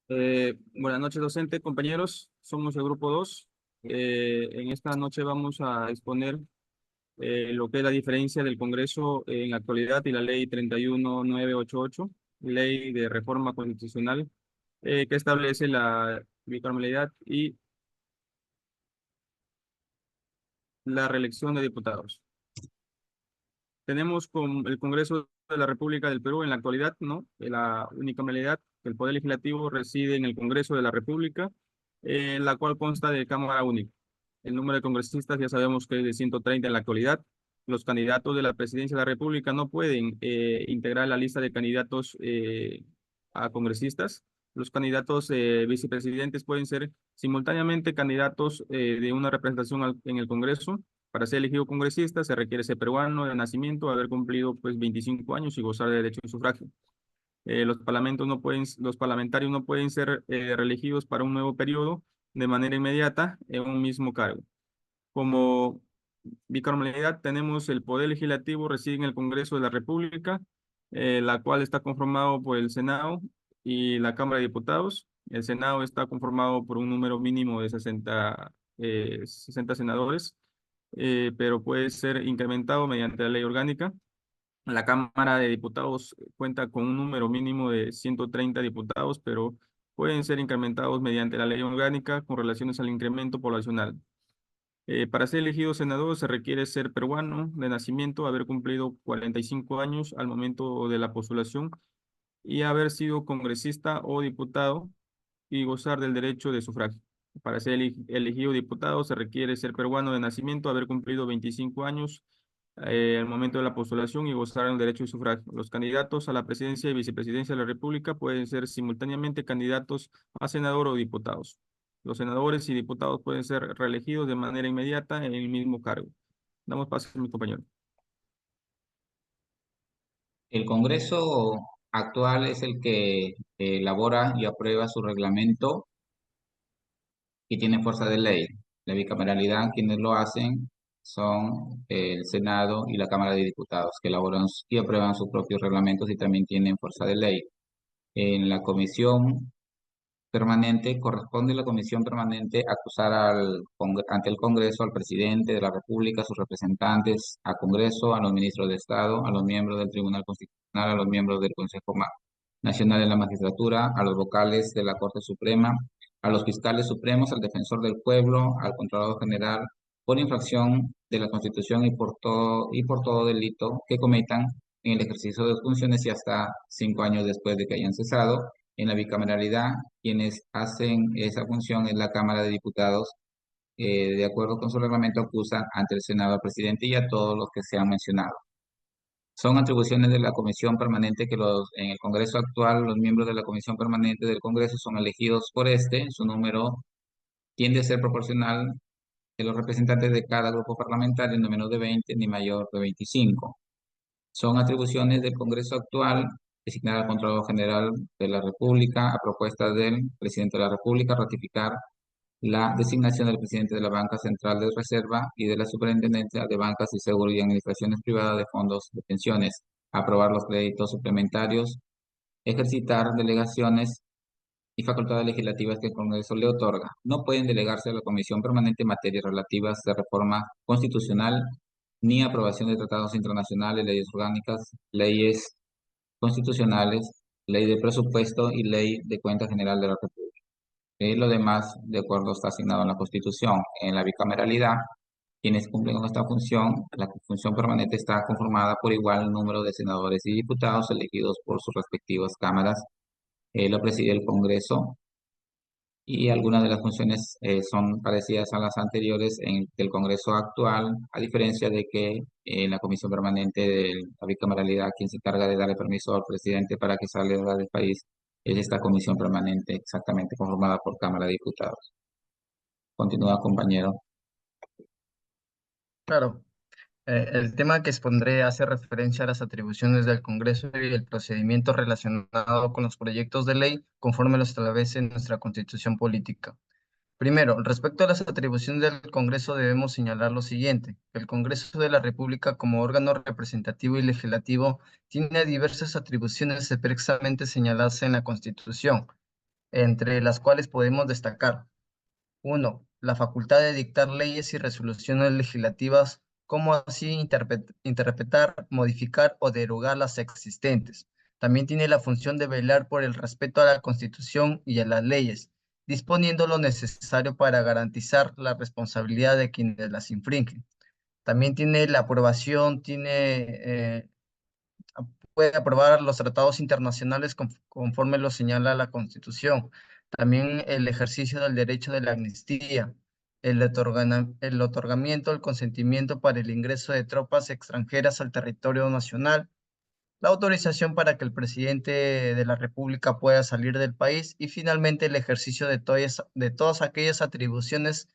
Buenas noches, docente, compañeros. Somos el grupo 2. En esta noche vamos a exponer lo que es la diferencia del Congreso en la actualidad y la ley 31988, ley de reforma constitucional, que establece la bicameralidad y la reelección de diputados. Tenemos con el Congreso de la República del Perú en la actualidad, ¿no? La unicameralidad, el Poder Legislativo reside en el Congreso de la República, la cual consta de Cámara Única. El número de congresistas ya sabemos que es de 130 en la actualidad. Los candidatos de la Presidencia de la República no pueden integrar la lista de candidatos a congresistas. Los candidatos vicepresidentes pueden ser simultáneamente candidatos de una representación en el Congreso. Para ser elegido congresista se requiere ser peruano de nacimiento, haber cumplido pues 25 años y gozar de derecho de sufragio. Los parlamentarios no pueden ser reelegidos para un nuevo periodo de manera inmediata en un mismo cargo. Como bicameralidad tenemos el Poder Legislativo, reside en el Congreso de la República, la cual está conformado por el Senado y la Cámara de Diputados. El Senado está conformado por un número mínimo de 60 senadores, pero puede ser incrementado mediante la ley orgánica. La Cámara de Diputados cuenta con un número mínimo de 130 diputados, pero pueden ser incrementados mediante la ley orgánica con relaciones al incremento poblacional. Para ser elegido senador se requiere ser peruano de nacimiento, haber cumplido 45 años al momento de la postulación y haber sido congresista o diputado y gozar del derecho de sufragio. Para ser elegido diputado se requiere ser peruano de nacimiento, haber cumplido 25 años al momento de la postulación y gozar del derecho de sufragio. Los candidatos a la presidencia y vicepresidencia de la República pueden ser simultáneamente candidatos a senador o diputados. Los senadores y diputados pueden ser reelegidos de manera inmediata en el mismo cargo. Damos paso a mi compañero. El Congreso actual es el que elabora y aprueba su reglamento y tiene fuerza de ley. La bicameralidad, quienes lo hacen son el Senado y la Cámara de Diputados, que elaboran y aprueban sus propios reglamentos y también tienen fuerza de ley. En la comisión permanente, corresponde a la comisión permanente acusar ante el Congreso al presidente de la República, a sus representantes, al Congreso, a los ministros de Estado, a los miembros del Tribunal Constitucional, a los miembros del Consejo Nacional de la Magistratura, a los vocales de la Corte Suprema, a los fiscales supremos, al defensor del pueblo, al Contralor General, por infracción de la Constitución y por todo delito que cometan en el ejercicio de sus funciones y hasta 5 años después de que hayan cesado. En la bicameralidad, quienes hacen esa función es la Cámara de Diputados, de acuerdo con su reglamento, acusan ante el Senado al presidente y a todos los que se han mencionado. Son atribuciones de la Comisión Permanente que en el Congreso actual, los miembros de la Comisión Permanente del Congreso son elegidos por su número tiende a ser proporcional de los representantes de cada grupo parlamentario, no menos de 20 ni mayor de 25. Son atribuciones del Congreso actual designar al Contralor General de la República a propuesta del Presidente de la República, ratificar la designación del presidente de la Banca Central de Reserva y de la Superintendencia de Bancas y Seguros y Administraciones Privadas de Fondos de Pensiones, aprobar los créditos suplementarios, ejercitar delegaciones y facultades legislativas que el Congreso le otorga. No pueden delegarse a la Comisión Permanente materias relativas de reforma constitucional ni aprobación de tratados internacionales, leyes orgánicas, leyes constitucionales, ley de presupuesto y ley de cuenta general de la República. Lo demás, de acuerdo, está asignado en la Constitución. En la bicameralidad, quienes cumplen con esta función, la función permanente está conformada por igual número de senadores y diputados elegidos por sus respectivas cámaras. Lo preside el Congreso y algunas de las funciones son parecidas a las anteriores del Congreso actual, a diferencia de que en la Comisión Permanente de la Bicameralidad, quien se encarga de darle permiso al presidente para que salga del país, es esta Comisión Permanente exactamente conformada por Cámara de Diputados. Continúa, compañero. Claro, el tema que expondré hace referencia a las atribuciones del Congreso y el procedimiento relacionado con los proyectos de ley conforme lo establece nuestra Constitución Política. Primero, respecto a las atribuciones del Congreso, debemos señalar lo siguiente. El Congreso de la República, como órgano representativo y legislativo, tiene diversas atribuciones expresamente señaladas en la Constitución. entre las cuales podemos destacar: 1. La facultad de dictar leyes y resoluciones legislativas, como así interpretar, modificar o derogar las existentes. También tiene la función de velar por el respeto a la Constitución y a las leyes, disponiendo lo necesario para garantizar la responsabilidad de quienes las infringen. También tiene la aprobación, puede aprobar los tratados internacionales conforme lo señala la Constitución. También el ejercicio del derecho de la amnistía, el otorgamiento, el consentimiento para el ingreso de tropas extranjeras al territorio nacional, la autorización para que el presidente de la República pueda salir del país y finalmente el ejercicio de todas aquellas atribuciones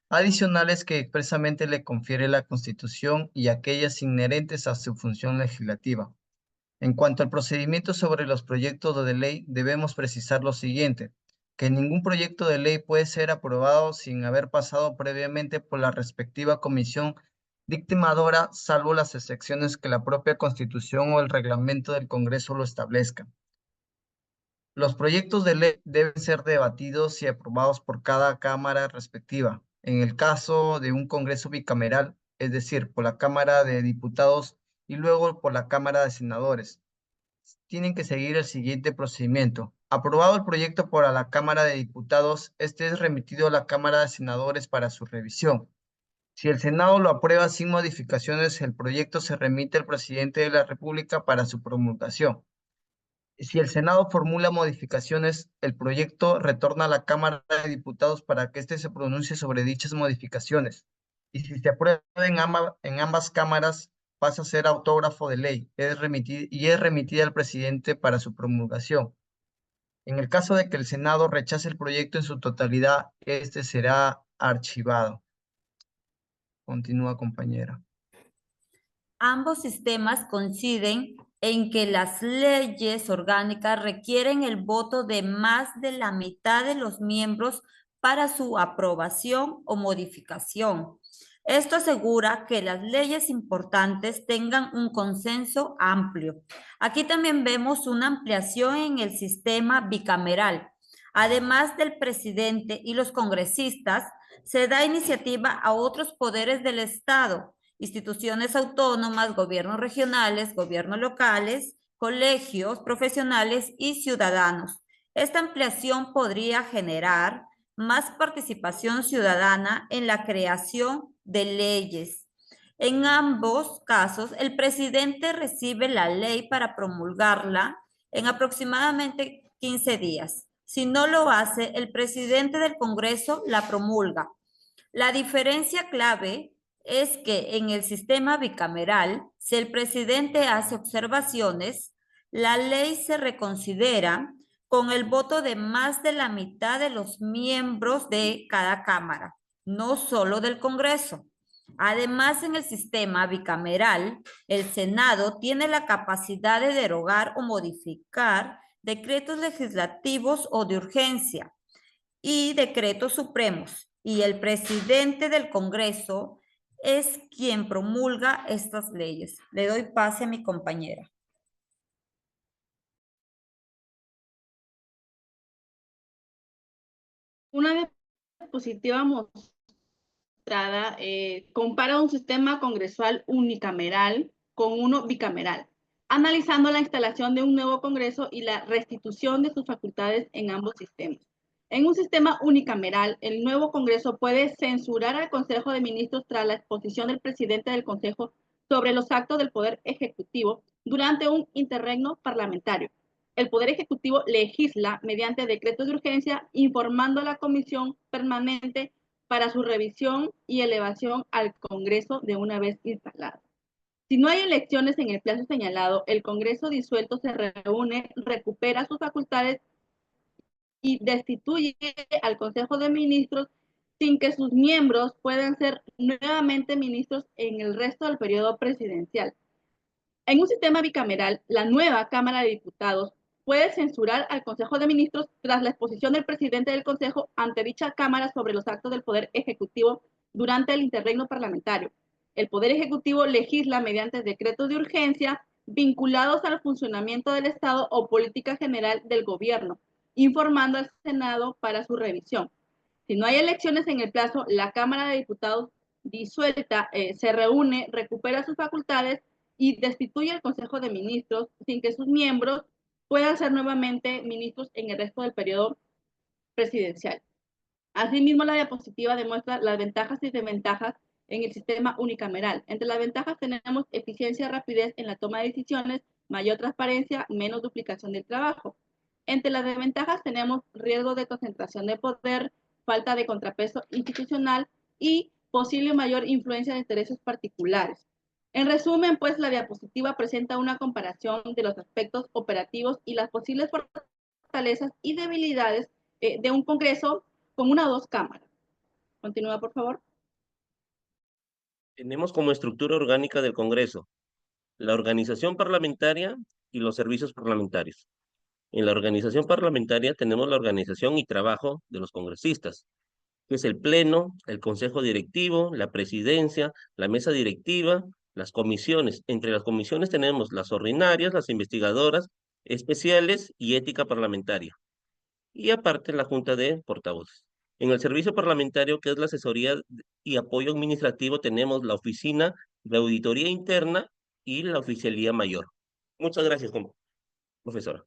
adicionales que expresamente le confiere la Constitución y aquellas inherentes a su función legislativa. En cuanto al procedimiento sobre los proyectos de ley, debemos precisar lo siguiente: que ningún proyecto de ley puede ser aprobado sin haber pasado previamente por la respectiva comisión dictaminadora, salvo las excepciones que la propia Constitución o el reglamento del Congreso lo establezcan. Los proyectos de ley deben ser debatidos y aprobados por cada cámara respectiva. En el caso de un Congreso bicameral, es decir, por la Cámara de Diputados y luego por la Cámara de Senadores, tienen que seguir el siguiente procedimiento. Aprobado el proyecto por la Cámara de Diputados, este es remitido a la Cámara de Senadores para su revisión. Si el Senado lo aprueba sin modificaciones, el proyecto se remite al presidente de la República para su promulgación. Si el Senado formula modificaciones, el proyecto retorna a la Cámara de Diputados para que éste se pronuncie sobre dichas modificaciones. Y si se aprueba en ambas cámaras, pasa a ser autógrafo de ley es remitida al presidente para su promulgación. En el caso de que el Senado rechace el proyecto en su totalidad, este será archivado. Continúa, compañera. Ambos sistemas coinciden en que las leyes orgánicas requieren el voto de más de la mitad de los miembros para su aprobación o modificación. Esto asegura que las leyes importantes tengan un consenso amplio. Aquí también vemos una ampliación en el sistema bicameral. Además del presidente y los congresistas, se da iniciativa a otros poderes del Estado, instituciones autónomas, gobiernos regionales, gobiernos locales, colegios profesionales y ciudadanos. Esta ampliación podría generar más participación ciudadana en la creación de leyes. En ambos casos, el presidente recibe la ley para promulgarla en aproximadamente 15 días. Si no lo hace, el presidente del Congreso la promulga. La diferencia clave es que en el sistema bicameral, si el presidente hace observaciones, la ley se reconsidera con el voto de más de la mitad de los miembros de cada cámara, no solo del Congreso. Además, en el sistema bicameral, el Senado tiene la capacidad de derogar o modificar decretos legislativos o de urgencia y decretos supremos, y el presidente del Congreso es quien promulga estas leyes. Le doy pase a mi compañera. Una diapositiva mostrada compara un sistema congresual unicameral con uno bicameral, analizando la instalación de un nuevo Congreso y la restitución de sus facultades en ambos sistemas. En un sistema unicameral, el nuevo Congreso puede censurar al Consejo de Ministros tras la exposición del presidente del Consejo sobre los actos del Poder Ejecutivo durante un interregno parlamentario. El Poder Ejecutivo legisla mediante decretos de urgencia, informando a la Comisión Permanente para su revisión y elevación al Congreso de una vez instalado. Si no hay elecciones en el plazo señalado, el Congreso disuelto se reúne, recupera sus facultades y destituye al Consejo de Ministros sin que sus miembros puedan ser nuevamente ministros en el resto del periodo presidencial. En un sistema bicameral, la nueva Cámara de Diputados puede censurar al Consejo de Ministros tras la exposición del presidente del Consejo ante dicha Cámara sobre los actos del Poder Ejecutivo durante el interregno parlamentario. El Poder Ejecutivo legisla mediante decretos de urgencia vinculados al funcionamiento del Estado o política general del gobierno, informando al Senado para su revisión. Si no hay elecciones en el plazo, la Cámara de Diputados disuelta se reúne, recupera sus facultades y destituye al Consejo de Ministros sin que sus miembros puedan ser nuevamente ministros en el resto del periodo presidencial. Asimismo, la diapositiva demuestra las ventajas y desventajas en el sistema unicameral. Entre las ventajas tenemos eficiencia y rapidez en la toma de decisiones, mayor transparencia, menos duplicación del trabajo. Entre las desventajas tenemos riesgo de concentración de poder, falta de contrapeso institucional y posible mayor influencia de intereses particulares. En resumen, pues la diapositiva presenta una comparación de los aspectos operativos y las posibles fortalezas y debilidades de un Congreso con una o dos cámaras. Continúa, por favor. Tenemos como estructura orgánica del Congreso la organización parlamentaria y los servicios parlamentarios. En la organización parlamentaria tenemos la organización y trabajo de los congresistas, que es el Pleno, el Consejo Directivo, la Presidencia, la Mesa Directiva, las comisiones. Entre las comisiones tenemos las ordinarias, las investigadoras, especiales y ética parlamentaria. Y aparte la Junta de Portavoces. En el servicio parlamentario, que es la asesoría y apoyo administrativo, tenemos la Oficina de Auditoría Interna y la Oficialía Mayor. Muchas gracias, profesora.